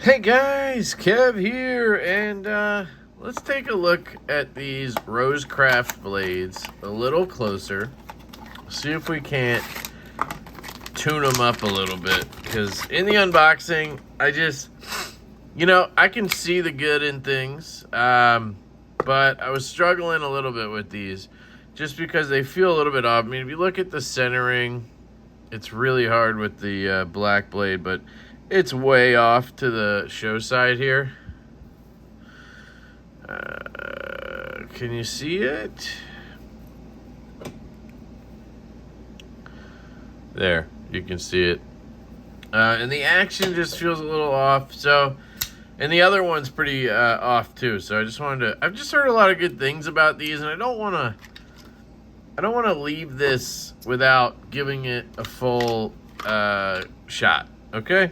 Hey guys, Kev here, and let's take a look at these Rosecraft blades a little closer. See if we can't tune them up a little bit, because in the unboxing, I can see the good in things, but I was struggling a little bit with these, just because they feel a little bit off. I mean, if you look at the centering, it's really hard with the black blade, but it's way off to the show side here. Can you see it? There, you can see it. And the action just feels a little off. So, and the other one's pretty off too. So I've just heard a lot of good things about these, and I don't want to leave this without giving it a full shot. Okay.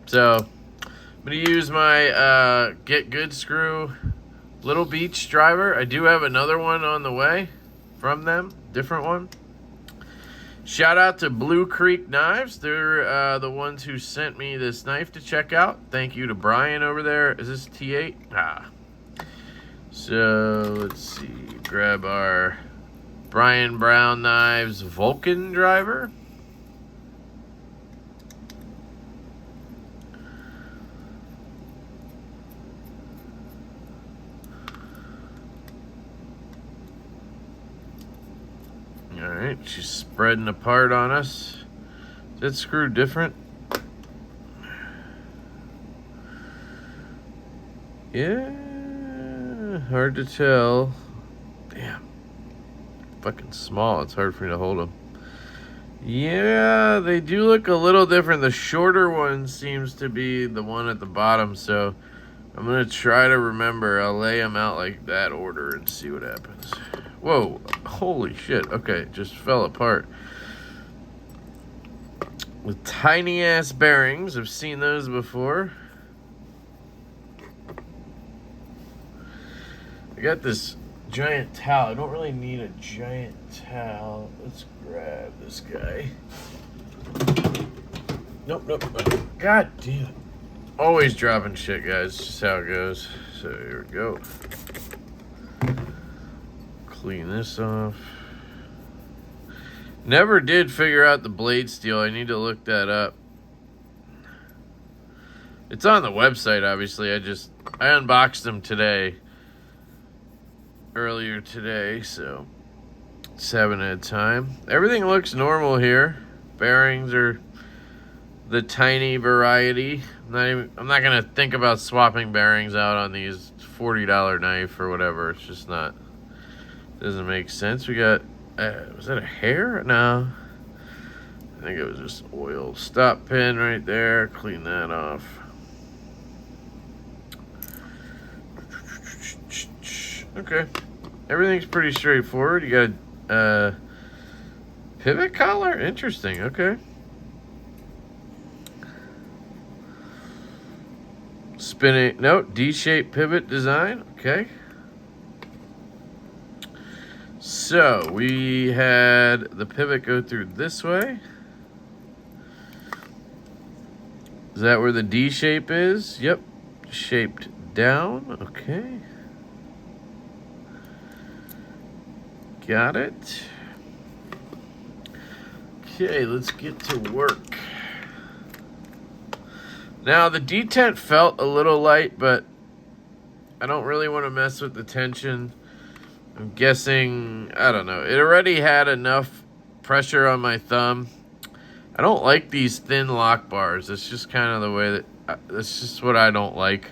So, I'm going to use my Get Good Screw Little Beach driver. I do have another one on the way from them, different one. Shout out to Blue Creek Knives. They're the ones who sent me this knife to check out. Thank you to Brian over there. Is this T8? So, let's see. Grab our Brian Brown Knives Vulcan driver. Alright, she's spreading apart on us. Is that screw different? Yeah, hard to tell. Damn. Fucking small. It's hard for me to hold them. Yeah, they do look a little different. The shorter one seems to be the one at the bottom, so I'm going to try to remember. I'll lay them out like that order and see what happens. Whoa, holy shit. Okay, it just fell apart. With tiny ass bearings. I've seen those before. I got this giant towel. I don't really need a giant towel. Let's grab this guy. Nope. God damn it. Always dropping shit, guys. Just how it goes. So here we go. Clean this off. Never did figure out the blade steel. I need to look that up. It's on the website, obviously. I unboxed them today. Earlier today, so just haven't had time. Everything looks normal here. Bearings are the tiny variety. I'm not gonna think about swapping bearings out on these $40 knife or whatever. It's just not. Doesn't make sense. We got, was that a hair? No. I think it was just oil. Stop pin right there. Clean that off. Okay. Everything's pretty straightforward. You got a pivot collar? Interesting. Okay. Spinning. No, D-shaped pivot design. Okay. So, we had the pivot go through this way. Is that where the D shape is? Yep. Shaped down. Okay. Got it. Okay, let's get to work. Now, the detent felt a little light, but I don't really want to mess with the tension. I'm guessing, I don't know. It already had enough pressure on my thumb. I don't like these thin lock bars. It's just kind of the way that's just what I don't like.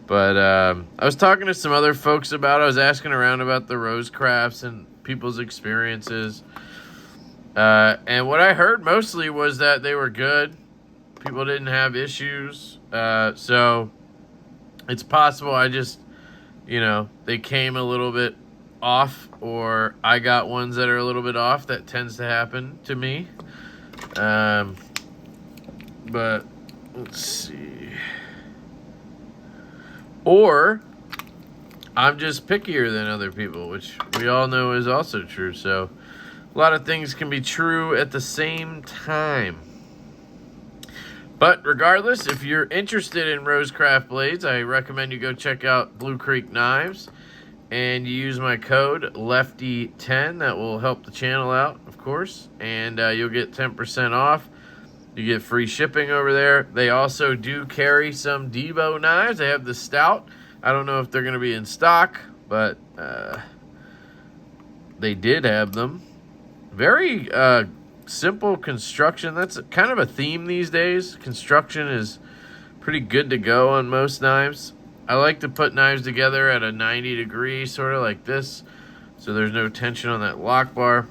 But I was talking to some other folks about it. I was asking around about the Rosecrafts and people's experiences. And what I heard mostly was that they were good. People didn't have issues. So it's possible they came a little bit off, or I got ones that are a little bit off. That tends to happen to me. But let's see. Or I'm just pickier than other people, which we all know is also true. So a lot of things can be true at the same time. But regardless, if you're interested in Rosecraft blades, I recommend you go check out Blue Creek Knives. And you use my code LeftyEDC. That will help the channel out, of course. And you'll get 10% off. You get free shipping over there. They also do carry some Debo knives. They have the Stout. I don't know if they're going to be in stock, but they did have them. Very simple construction. That's kind of a theme these days. Construction is pretty good to go on most knives. I like to put knives together at a 90 degree, sort of like this, so there's no tension on that lock bar.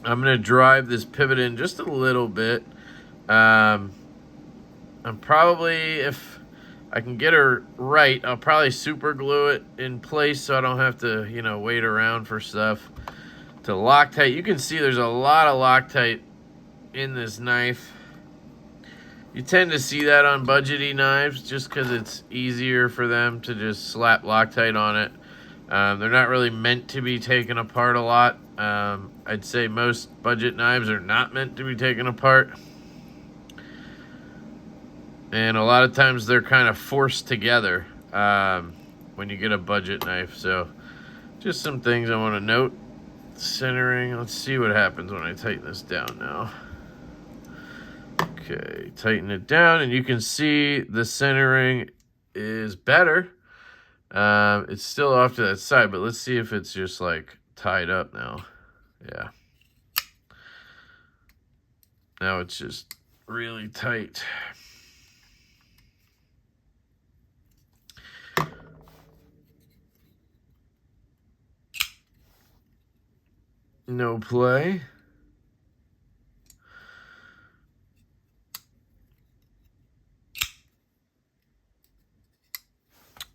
I'm going to drive this pivot in just a little bit. I'm probably, if I can get her right, I'll probably super glue it in place so I don't have to, you know, wait around for stuff to Loctite. You can see there's a lot of Loctite in this knife. You tend to see that on budgety knives just because it's easier for them to just slap Loctite on it. They're not really meant to be taken apart a lot. I'd say most budget knives are not meant to be taken apart. And a lot of times they're kind of forced together when you get a budget knife. So just some things I want to note. Centering. Let's see what happens when I tighten this down now. Okay, tighten it down, and you can see the centering is better. It's still off to that side, but let's see if it's just like tied up now. Yeah. Now it's just really tight. No play.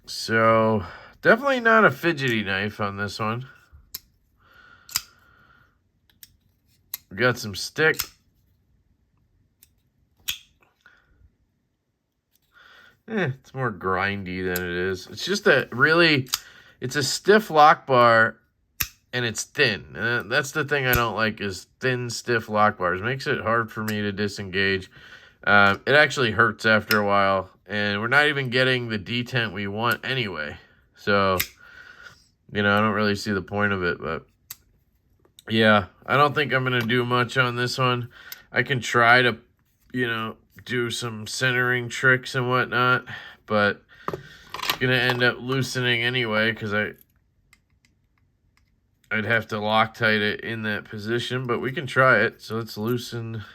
So, definitely not a fidgety knife on this one. We got some stick. It's more grindy than it is. It's just a really, it's a stiff lock bar and it's thin. That's the thing I don't like is thin, stiff lock bars. It makes it hard for me to disengage. It actually hurts after a while. And we're not even getting the detent we want anyway. So, you know, I don't really see the point of it. But, yeah, I don't think I'm going to do much on this one. I can try to, you know, do some centering tricks and whatnot. But it's going to end up loosening anyway because I'd have to Loctite it in that position. But we can try it. So let's loosen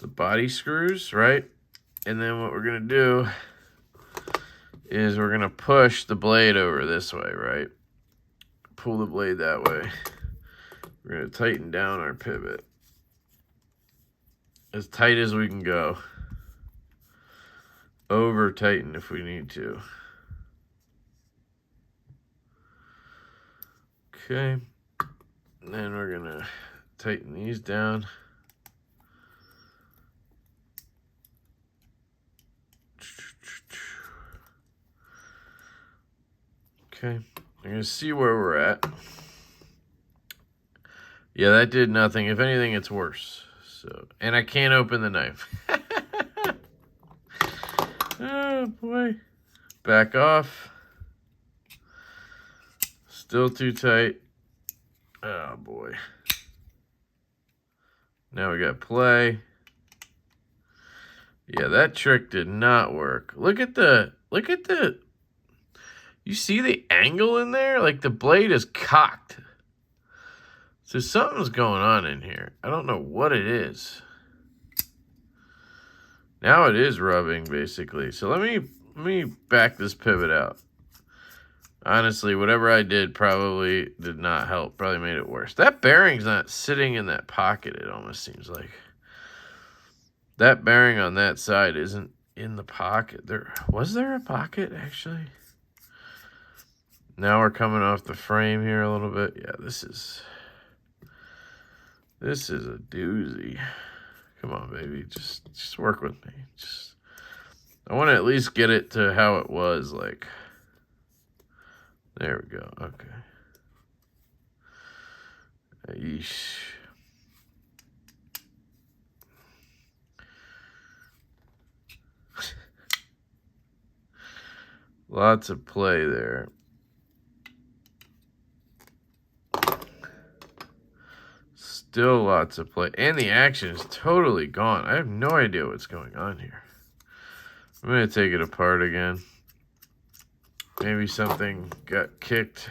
the body screws, right? And then what we're going to do is we're going to push the blade over this way, right? Pull the blade that way. We're going to tighten down our pivot as tight as we can go. Over tighten if we need to. Okay. And then we're going to tighten these down. Okay, I'm going to see where we're at. Yeah, that did nothing. If anything, it's worse. So, and I can't open the knife. Oh, boy. Back off. Still too tight. Oh, boy. Now we got play. Yeah, that trick did not work. Look at the, you see the angle in there? Like the blade is cocked. So something's going on in here. I don't know what it is. Now it is rubbing basically. So let me back this pivot out. Honestly, whatever I did probably did not help. Probably made it worse. That bearing's not sitting in that pocket, it almost seems like. That bearing on that side isn't in the pocket. Was there a pocket actually? Now we're coming off the frame here a little bit. Yeah, this is a doozy. Come on, baby. Just work with me. I want to at least get it to how it was. Like, there we go. Okay. Yeesh. Lots of play there. Still lots of play. And the action is totally gone. I have no idea what's going on here. I'm going to take it apart again. Maybe something got kicked.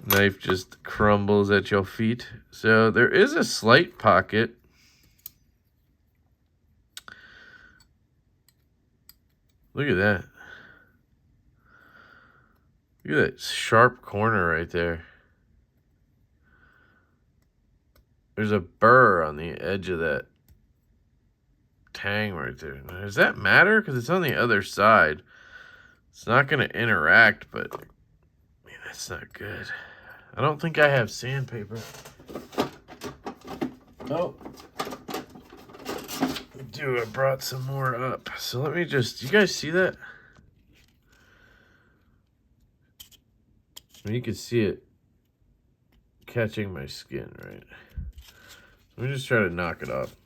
Knife just crumbles at your feet. So there is a slight pocket. Look at that. Look at that sharp corner right there. There's a burr on the edge of that tang right there. Now, does that matter? Because it's on the other side. It's not going to interact, but man, that's not good. I don't think I have sandpaper. Oh. I brought some more up. So let me just, you guys see that? I mean, you can see it catching my skin, right? Let me just try to knock it off.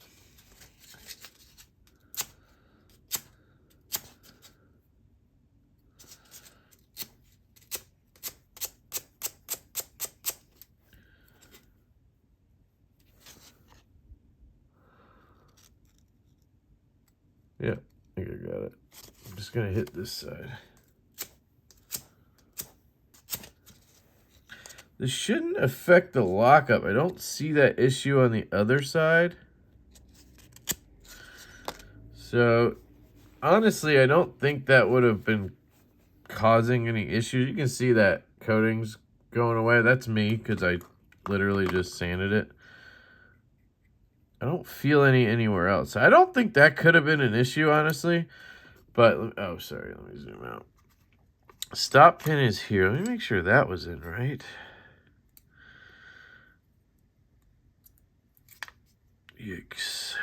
Yeah, I think I got it. I'm just going to hit this side. This shouldn't affect the lockup. I don't see that issue on the other side. So, honestly, I don't think that would have been causing any issues. You can see that coating's going away. That's me, because I literally just sanded it. I don't feel any anywhere else. I don't think that could have been an issue, honestly. But, oh, sorry, let me zoom out. Stop pin is here. Let me make sure that was in right. Yikes.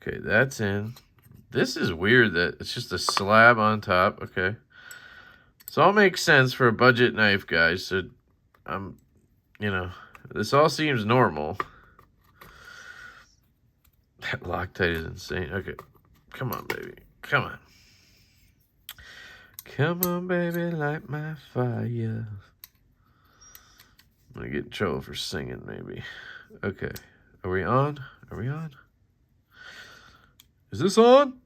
Okay, that's in. This is weird that it's just a slab on top. Okay. So all makes sense for a budget knife, guys. So you know, this all seems normal. That Loctite is insane. Okay. Come on, baby. Come on. Come on, baby, light my fire. I'm going to get in trouble for singing, maybe. Okay. Are we on? Are we on? Is this on?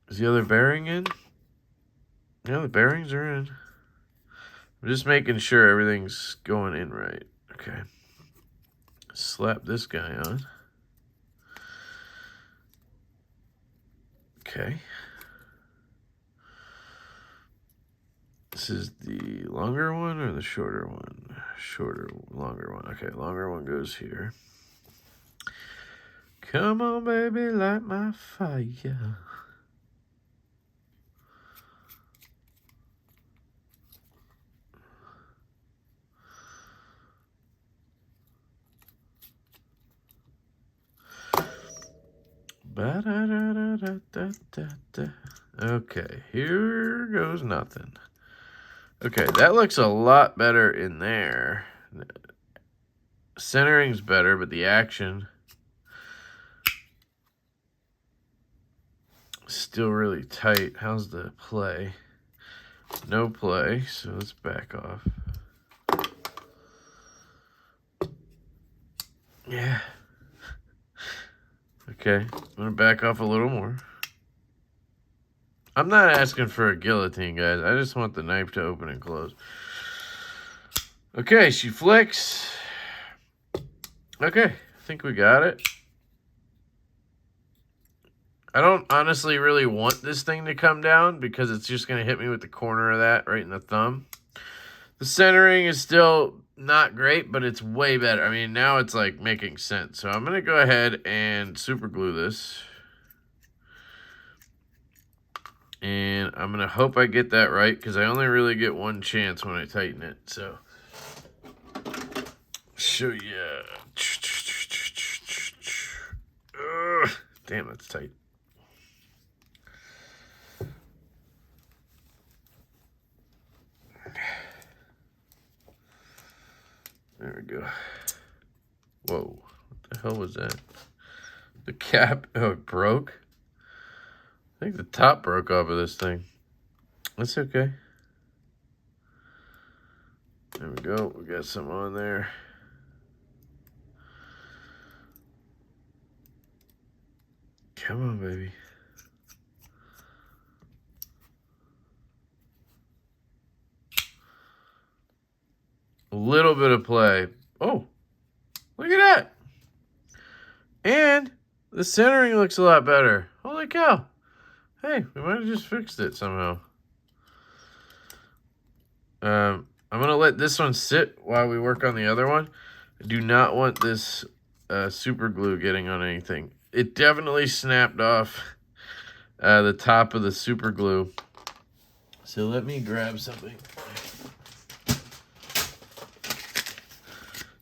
Is the other bearing in? Yeah, the bearings are in. I'm just making sure everything's going in right. Okay. Slap this guy on. Okay. This is the longer one or the shorter one? Longer one. Okay, longer one goes here. Come on, baby, light my fire. Ba-da-da-da-da-da-da. Okay, here goes nothing. Okay, that looks a lot better in there. Centering's better, but the action still really tight. How's the play? No play, so let's back off. Yeah. Okay, I'm gonna back off a little more. I'm not asking for a guillotine, guys. I just want the knife to open and close. Okay, she flicks. Okay, I think we got it. I don't honestly really want this thing to come down because it's just going to hit me with the corner of that right in the thumb. The centering is still not great, but it's way better. I mean, now it's like making sense. So I'm going to go ahead and super glue this. And I'm going to hope I get that right because I only really get one chance when I tighten it. So, show you. Damn, that's tight. go. Whoa, what the hell was that? The cap, oh, it broke? I think the top broke off of this thing. That's okay. There we go. We got some on there. Come on, baby. A little bit of play. Oh, look at that. And the centering looks a lot better. Holy cow. Hey, we might have just fixed it somehow. I'm going to let this one sit while we work on the other one. I do not want this super glue getting on anything. It definitely snapped off the top of the super glue. So let me grab something.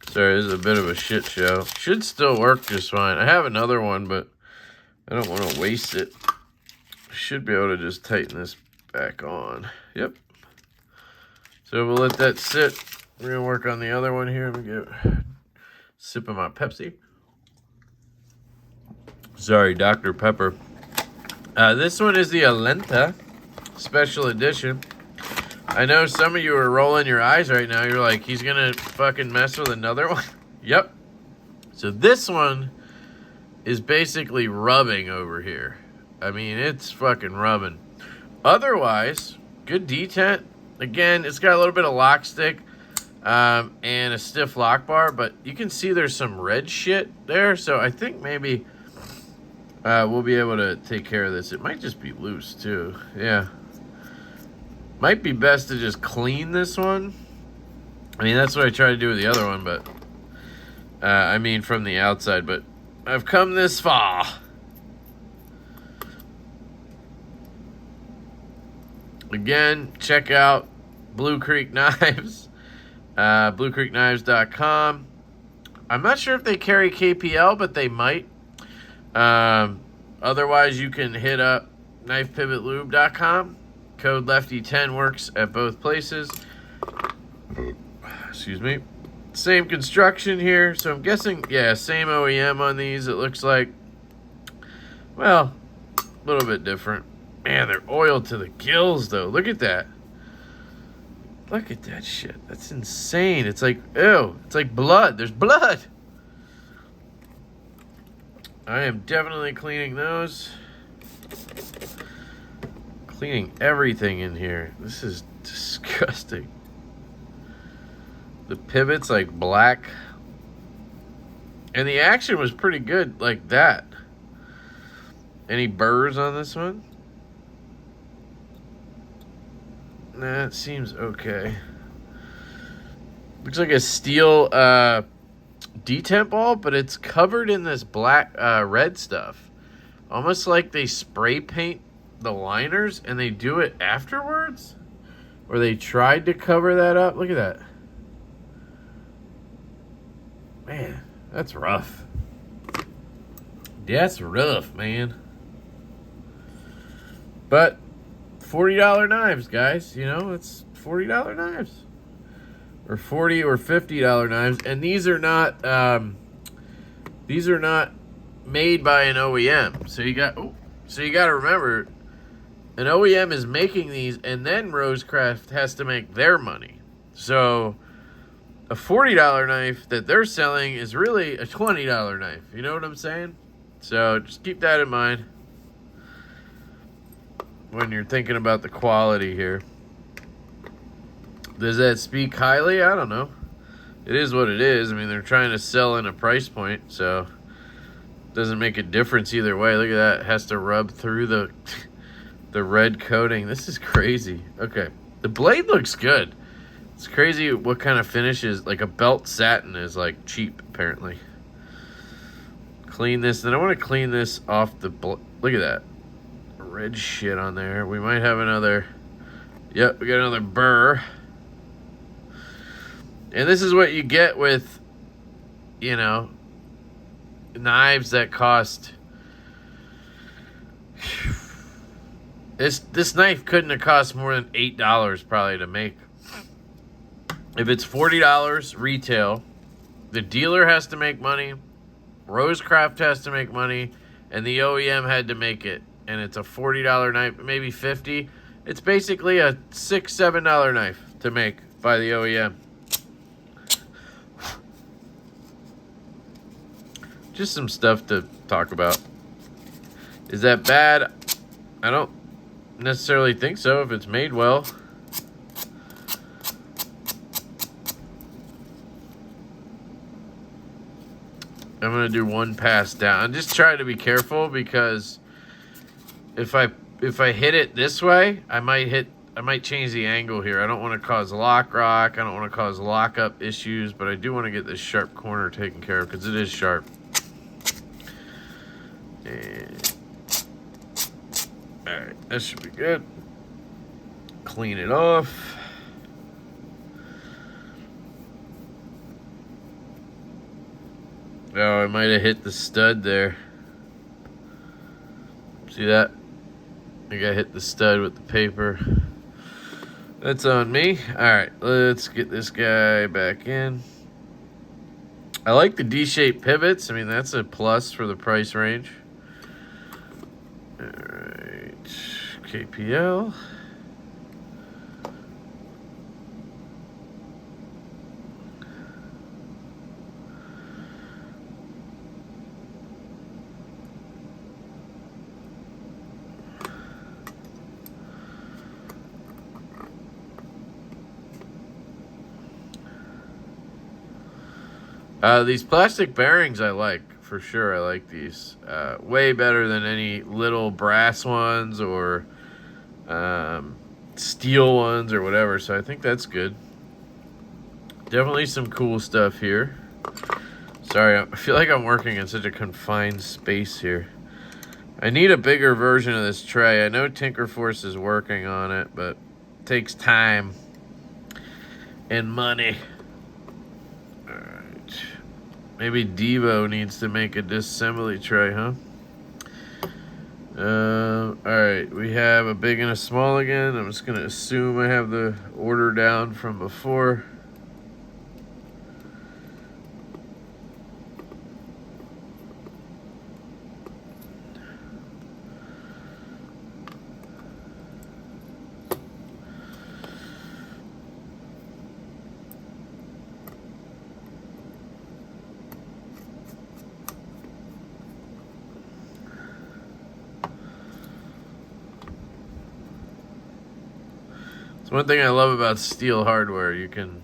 Sorry, this is a bit of a shit show. Should still work just fine. I have another one, but I don't want to waste it. Should be able to just tighten this back on. Yep. So we'll let that sit. We're going to work on the other one here. Let me get a sip of my Pepsi. Sorry, Dr. Pepper. This one is the Alenta Special Edition. I know some of you are rolling your eyes right now. You're like, he's going to fucking mess with another one? Yep. So this one is basically rubbing over here. I mean, it's fucking rubbing. Otherwise, good detent. Again, it's got a little bit of lock stick and a stiff lock bar, but you can see there's some red shit there. So I think maybe we'll be able to take care of this. It might just be loose too. Yeah. Might be best to just clean this one. I mean, that's what I tried to do with the other one, but I mean from the outside, but I've come this far. Again, check out Blue Creek Knives, bluecreekknives.com. I'm not sure if they carry KPL, but they might. Otherwise, you can hit up knifepivotlube.com. Code LeftyEDC works at both places. Excuse me. Same construction here, so I'm guessing, yeah, same OEM on these. It looks like, well, a little bit different. Man, they're oiled to the gills, though. Look at that. Look at that shit. That's insane. It's like, ew. It's like blood. There's blood. I am definitely cleaning those. Cleaning everything in here. This is disgusting. The pivot's like black. And the action was pretty good like that. Any burrs on this one? Nah, it seems okay. Looks like a steel detent ball, but it's covered in this black, red stuff. Almost like they spray paint the liners and they do it afterwards. Or they tried to cover that up. Look at that. Man, that's rough. That's rough, man. But $40 knives, guys. You know, it's $40 knives. Or $40 or $50 knives. And these are not made by an OEM. So you got to remember, an OEM is making these, and then Rosecraft has to make their money. So a $40 knife that they're selling is really a $20 knife. You know what I'm saying? So just keep that in mind when you're thinking about the quality here. Does that speak highly? I don't know. It is what it is. I mean, they're trying to sell in a price point, so it doesn't make a difference either way. Look at that. It has to rub through the red coating. This is crazy. Okay. The blade looks good. It's crazy what kind of finish is. Like a belt satin is like cheap, apparently. Clean this. Then I want to clean this off the... Look at that. Red shit on there. We might have another... Yep, we got another burr. And this is what you get with, you know, knives that cost... This knife couldn't have cost more than $8 probably to make. If it's $40 retail, The dealer has to make money, Rosecraft has to make money, and the OEM had to make it. And it's a $40 knife, maybe $50. It's basically a $6, $7 knife to make by the OEM. Just some stuff to talk about. Is that bad? I don't necessarily think so if it's made well. I'm gonna do one pass down. Just try to be careful because if I hit it this way, I might change the angle here. I don't want to cause lock rock. I don't want to cause lockup issues, but I do want to get this sharp corner taken care of because it is sharp. And all right, that should be good. Clean it off. Oh, I might have hit the stud there. See that? I think I hit the stud with the paper. That's on me. Alright, let's get this guy back in. I like the D-shaped pivots. I mean, that's a plus for the price range. Alright, KPL. These plastic bearings I like, for sure. I like these. Way better than any little brass ones or steel ones or whatever. So I think that's good. Definitely some cool stuff here. Sorry, I feel like I'm working in such a confined space here. I need a bigger version of this tray. I know Tinkerforce is working on it, but it takes time and money. Maybe Devo needs to make a disassembly tray, huh? Alright, we have a big and a small again. I'm just going to assume I have the order down from before. One thing I love about steel hardware, you can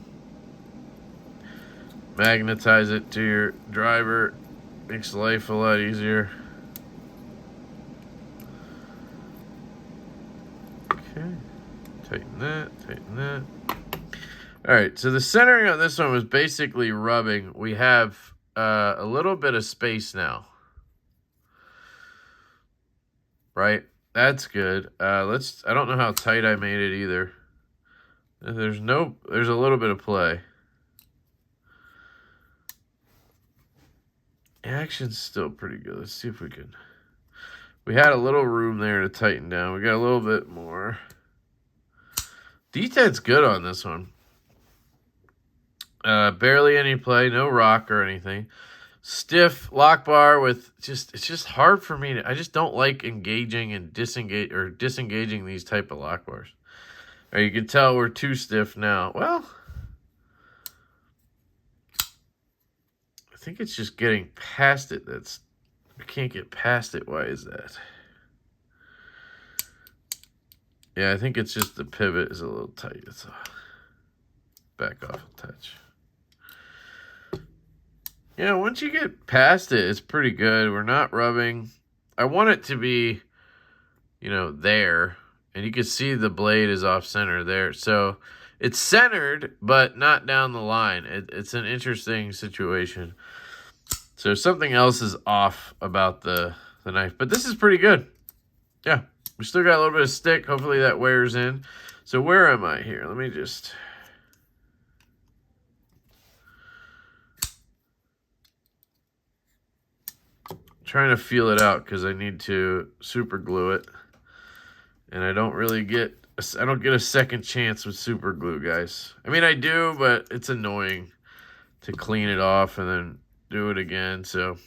magnetize it to your driver. Makes life a lot easier. Okay, tighten that, tighten that. All right, so the centering on this one was basically rubbing. We have a little bit of space now. Right, that's good. I don't know how tight I made it either. There's a little bit of play. Action's still pretty good. Let's see if we can. We had a little room there to tighten down. We got a little bit more. D10's good on this one. Barely any play, no rock or anything. Stiff lock bar with it's just hard for me to. I just don't like engaging and disengaging these type of lock bars. Or you can tell we're too stiff now. Well, I think it's just getting past it. I can't get past it. Why is that? Yeah, I think it's just the pivot is a little tight. It's back off a touch. Yeah, once you get past it, it's pretty good. We're not rubbing. I want it to be, there. And you can see the blade is off center there. So it's centered, but not down the line. It's an interesting situation. So something else is off about the knife. But this is pretty good. Yeah, we still got a little bit of stick. Hopefully that wears in. So where am I here? Let me just... trying to feel it out because I need to super glue it. And I don't get a second chance with super glue, guys. I mean, I do, but it's annoying to clean it off and then do it again. So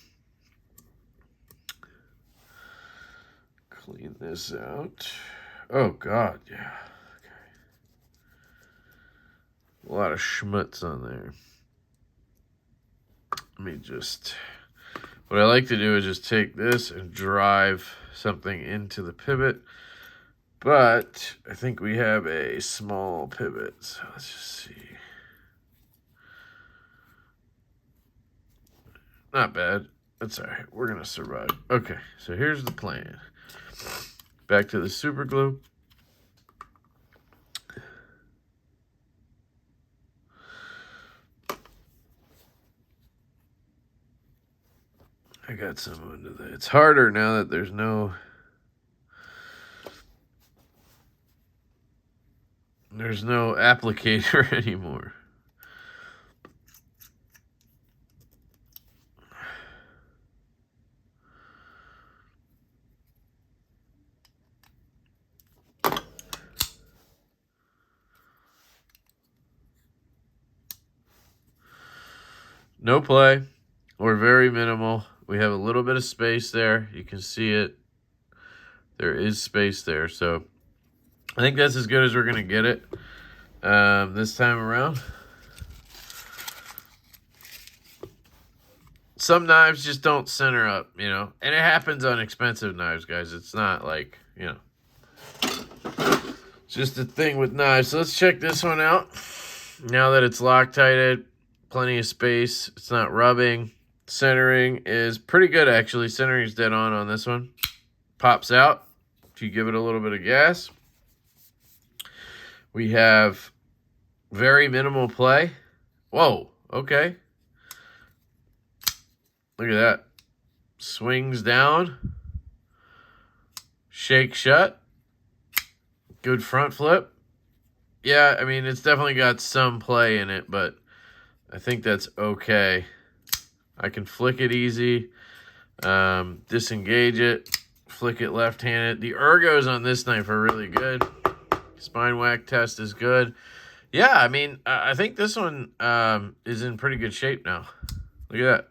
clean this out. Oh God, yeah. Okay. A lot of schmutz on there. Let me just, what I like to do is just take this and drive something into the pivot. But I think we have a small pivot. So let's just see. Not bad. That's all right. We're going to survive. Okay, so here's the plan. Back to the super glue. I got some under there. It's harder now that there's no applicator anymore. No play, or very minimal. We have a little bit of space there. You can see it. There is space there. So I think that's as good as we're going to get it this time around. Some knives just don't center up, you know. And it happens on expensive knives, guys. It's not like, you know. It's just a thing with knives. So let's check this one out. Now that it's Loctited, plenty of space. It's not rubbing. Centering is pretty good, actually. Centering is dead on this one. Pops out if you give it a little bit of gas. We have very minimal play. Whoa, okay. Look at that. Swings down. Shake shut. Good front flip. Yeah, I mean, it's definitely got some play in it, but I think that's okay. I can flick it easy. Disengage it. Flick it left-handed. The ergos on this knife are really good. Spine whack test is good. Yeah, I mean, I think this one is in pretty good shape now. Look at that.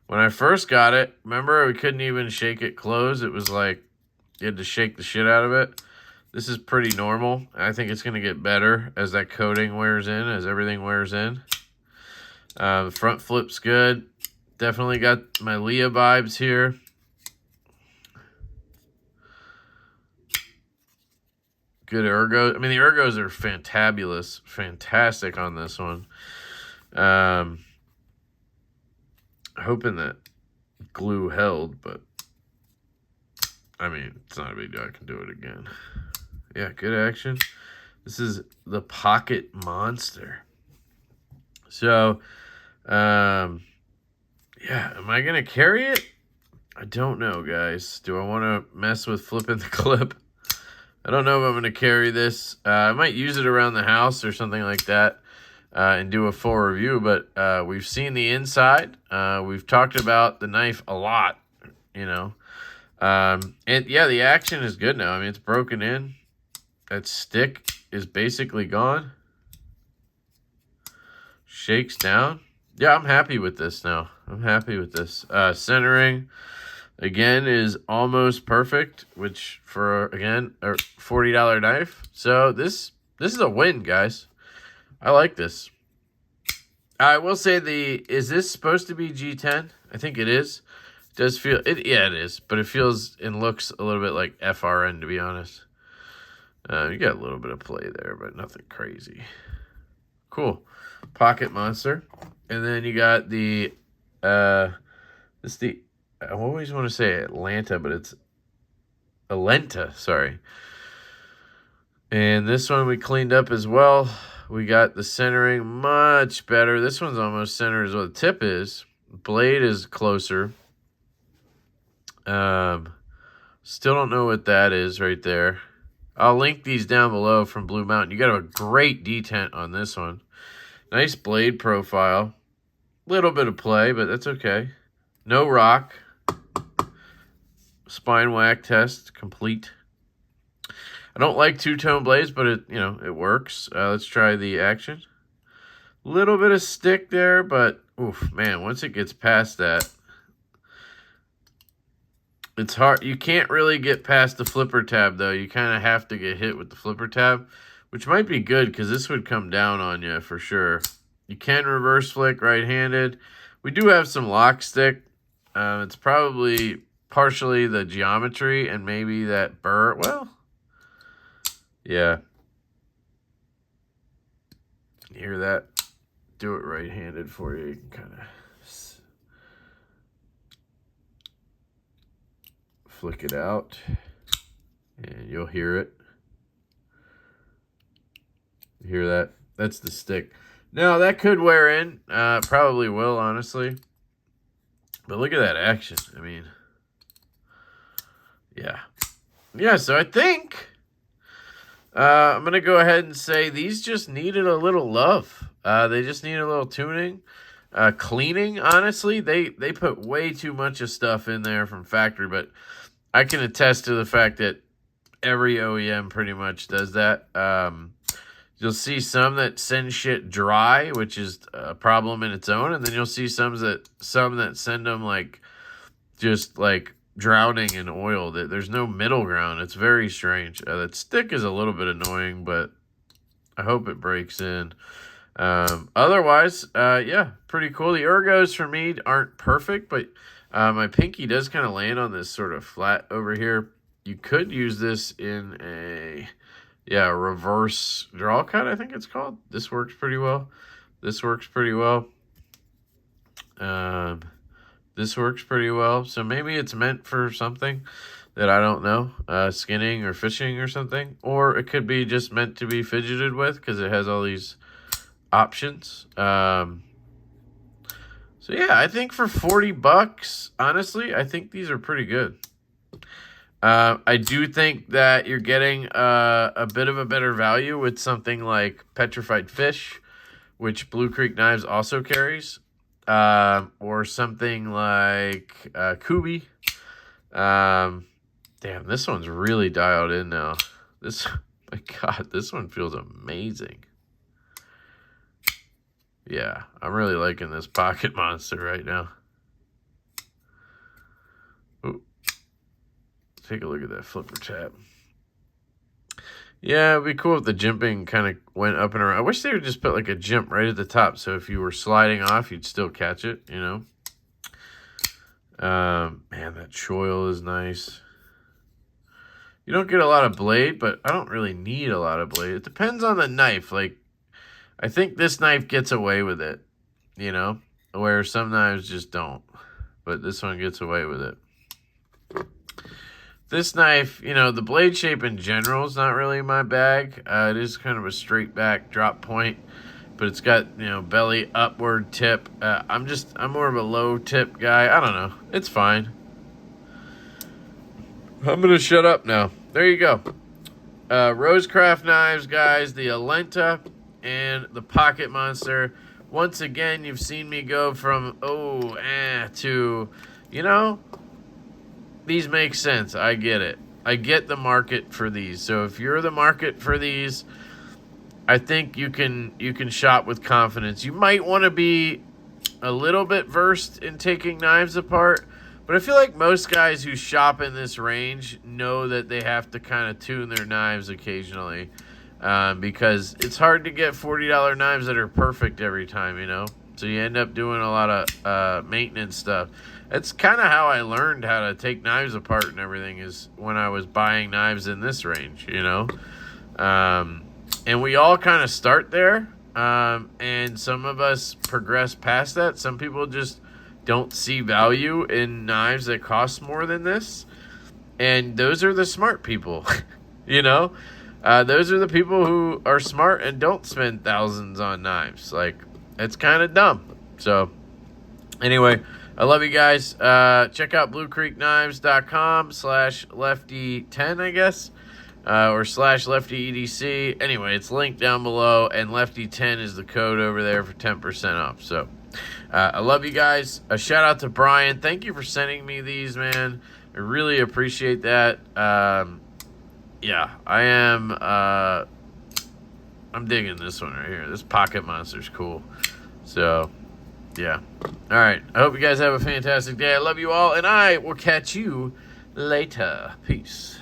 When I first got it, remember we couldn't even shake it closed. It was like you had to shake the shit out of it. This is pretty normal. I think it's going to get better as that coating wears in, as everything wears in. The front flip's good. Definitely got my Leah vibes here. Good ergos. I mean, the ergos are fantabulous. Fantastic on this one. Hoping that glue held, but I mean, it's not a big deal. I can do it again. Yeah, good action. This is the Pocket Monster. So, yeah, am I going to carry it? I don't know, guys. Do I want to mess with flipping the clip? I don't know if I'm going to carry this. I might use it around the house or something like that. And do a full review, but we've seen the inside. We've talked about the knife a lot, you know. And yeah, the action is good now. I mean, it's broken in. That stick is basically gone. Shakes down. Yeah, I'm happy with this now. I'm happy with this. Centering, again, is almost perfect, which for, again, a $40 knife. So this is a win, guys. I like this. I will say is this supposed to be G10? I think it is. It does feel, yeah, it is. But it feels and looks a little bit like FRN, to be honest. You got a little bit of play there, but nothing crazy. Cool. Pocket Monster. And then you got the, I always want to say Atlanta, but it's Alenta, sorry. And this one we cleaned up as well. We got the centering much better. This one's almost centered as well. The tip is. Blade is closer. Still don't know what that is right there. I'll link these down below from Blue Mountain. You got a great detent on this one. Nice blade profile. Little bit of play, but that's okay. No rock. Spine whack test complete. I don't like two-tone blades, but it works. Let's try the action. Little bit of stick there, but oof, man, once it gets past that, it's hard. You can't really get past the flipper tab, though. You kind of have to get hit with the flipper tab, which might be good because this would come down on you for sure. You can reverse flick right-handed. We do have some lock stick. It's probably partially the geometry and maybe that burr. Well, yeah. You hear that? Do it right-handed for you. You can kind of flick it out and you'll hear it. You hear that? That's the stick. Now, that could wear in. Probably will, honestly. But look at that action. I mean, yeah. Yeah, so I think I'm going to go ahead and say these just needed a little love. They just need a little tuning. Cleaning, honestly. They put way too much of stuff in there from factory, but I can attest to the fact that every OEM pretty much does that. You'll see some that send shit dry, which is a problem in its own, and then you'll see some that send them like just like drowning in oil. There's no middle ground. It's very strange. That stick is a little bit annoying, but I hope it breaks in. Otherwise, yeah, pretty cool. The ergos for me aren't perfect, but my pinky does kind of land on this sort of flat over here. You could use this in a reverse draw cut, I think it's called. This works pretty well. This works pretty well. This works pretty well. So maybe it's meant for something that I don't know. Skinning or fishing or something. Or it could be just meant to be fidgeted with because it has all these options. So yeah, I think for 40 bucks, honestly, I think these are pretty good. I do think that you're getting a bit of a better value with something like Petrified Fish, which Blue Creek Knives also carries, or something like Kubi. Damn, this one's really dialed in now. My God, this one feels amazing. Yeah, I'm really liking this Pocket Monster right now. Take a look at that flipper tab. Yeah, it'd be cool if the jimping kind of went up and around. I wish they would just put like a jimp right at the top, so if you were sliding off, you'd still catch it, you know? Man, that choil is nice. You don't get a lot of blade, but I don't really need a lot of blade. It depends on the knife. Like, I think this knife gets away with it, you know? Where some knives just don't. But this one gets away with it. This knife, you know, the blade shape in general is not really my bag. It is kind of a straight back drop point, but it's got, you know, belly upward tip. I'm more of a low tip guy. I don't know. It's fine. I'm going to shut up now. There you go. Rosecraft knives, guys. The Alenta and the Pocket Monster. Once again, you've seen me go from, to, you know, these make sense. I get it. I get the market for these. So if you're the market for these, I think you can shop with confidence. You might want to be a little bit versed in taking knives apart, but I feel like most guys who shop in this range know that they have to kind of tune their knives occasionally, because it's hard to get $40 knives that are perfect every time, you know? So you end up doing a lot of maintenance stuff. That's kind of how I learned how to take knives apart and everything, is when I was buying knives in this range, you know? And we all kind of start there, and some of us progress past that. Some people just don't see value in knives that cost more than this, and those are the smart people, you know? Those are the people who are smart and don't spend thousands on knives. Like, it's kind of dumb. So, anyway, I love you guys. Check out bluecreekknives.com/lefty10, I guess, or /LeftyEDC. Anyway, it's linked down below, and lefty10 is the code over there for 10% off. So, I love you guys. A shout out to Brian. Thank you for sending me these, man. I really appreciate that. Yeah, I am I'm digging this one right here. This Pocket Monster's cool. So, yeah. All right. I hope you guys have a fantastic day. I love you all, and I will catch you later. Peace.